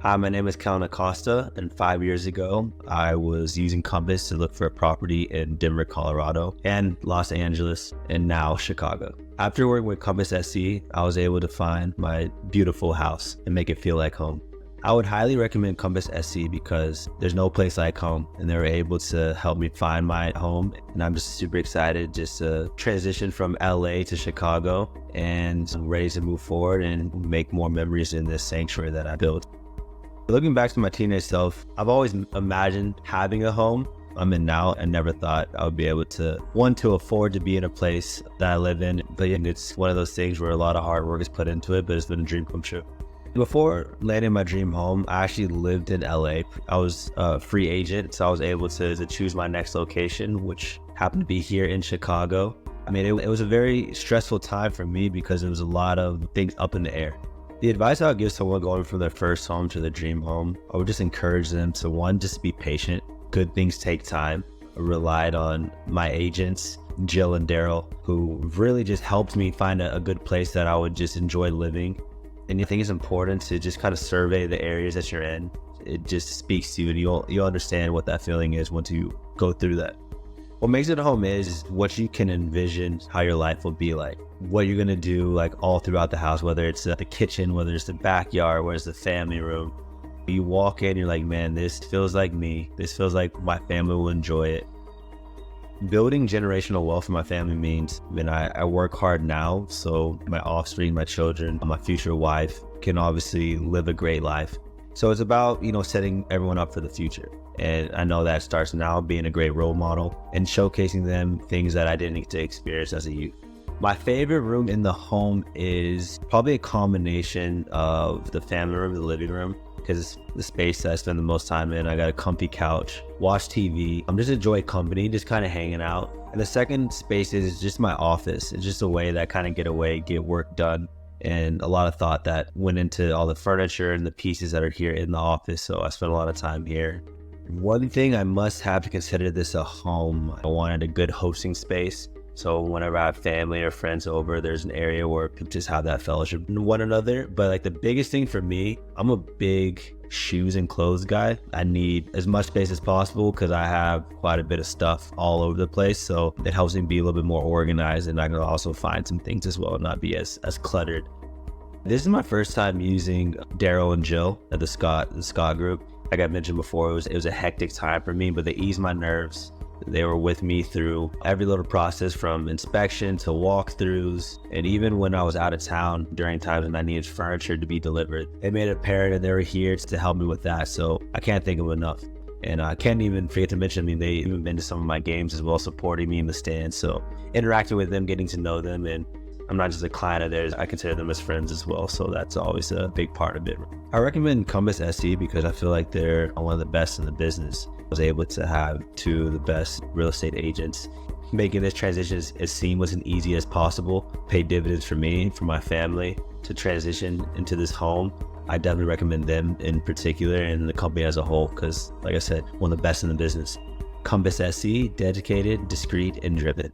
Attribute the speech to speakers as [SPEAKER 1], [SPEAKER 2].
[SPEAKER 1] Hi, my name is Kellyn Acosta, and 5 years ago, I was using Compass to look for a property in Denver, Colorado, and Los Angeles, and now Chicago. After working with Compass SC, I was able to find my beautiful house and make it feel like home. I would highly recommend Compass SC because there's no place like home, and they were able to help me find my home. And I'm just super excited just to transition from LA to Chicago, and I'm ready to move forward and make more memories in this sanctuary that I built. Looking back to my teenage self, I've always imagined having a home I'm in now. I never thought I would be able to afford to be in a place that I live in. But it's one of those things where a lot of hard work is put into it, but it's been a dream come true. Before landing my dream home, I actually lived in LA. I was a free agent, so I was able to choose my next location, which happened to be here in Chicago. I mean, it was a very stressful time for me because there was a lot of things up in the air. The advice I would give someone going from their first home to their dream home, I would just encourage them to, one, just be patient. Good things take time. I relied on my agents, Jill and Darrell, who really just helped me find a good place that I would just enjoy living. And I think it's important to just kind of survey the areas that you're in. It just speaks to you, and you'll understand what that feeling is once you go through that. What makes it a home is what you can envision how your life will be like. What you're gonna do like all throughout the house, whether it's the kitchen, whether it's the backyard, whether it's the family room. You walk in, you're like, man, this feels like me. This feels like my family will enjoy it. Building generational wealth for my family means, I work hard now, so my offspring, my children, my future wife can obviously live a great life. So it's about, setting everyone up for the future. And I know that starts now, being a great role model and showcasing them things that I didn't get to experience as a youth. My favorite room in the home is probably a combination of the family room and the living room, because it's the space that I spend the most time in. I got a comfy couch, watch TV. I'm just enjoy company, just kind of hanging out. And the second space is just my office. It's just a way that I kind of get away, get work done. And a lot of thought that went into all the furniture and the pieces that are here in the office. So I spent a lot of time here. One thing I must have to consider this a home, I wanted a good hosting space. So whenever I have family or friends over, there's an area where people just have that fellowship with one another. But like the biggest thing for me, I'm a big shoes and clothes guy. I need as much space as possible because I have quite a bit of stuff all over the place. So it helps me be a little bit more organized, and I can also find some things as well, not be as cluttered. This is my first time using Darrell and Jill at the Scott group. Like I mentioned before, it was a hectic time for me, but they eased my nerves. They were with me through every little process, from inspection to walkthroughs. And even when I was out of town during times when I needed furniture to be delivered, they made it apparent and they were here to help me with that. So I can't thank them enough. And I can't even forget to mention, they even been to some of my games as well, supporting me in the stands. So interacting with them, getting to know them, and I'm not just a client of theirs, I consider them as friends as well. So that's always a big part of it. I recommend Compass SC because I feel like they're one of the best in the business. I was able to have two of the best real estate agents, making this transition as seamless and easy as possible, paid dividends for me, for my family to transition into this home. I definitely recommend them in particular and the company as a whole because, like I said, one of the best in the business. Compass SC, dedicated, discreet, and driven.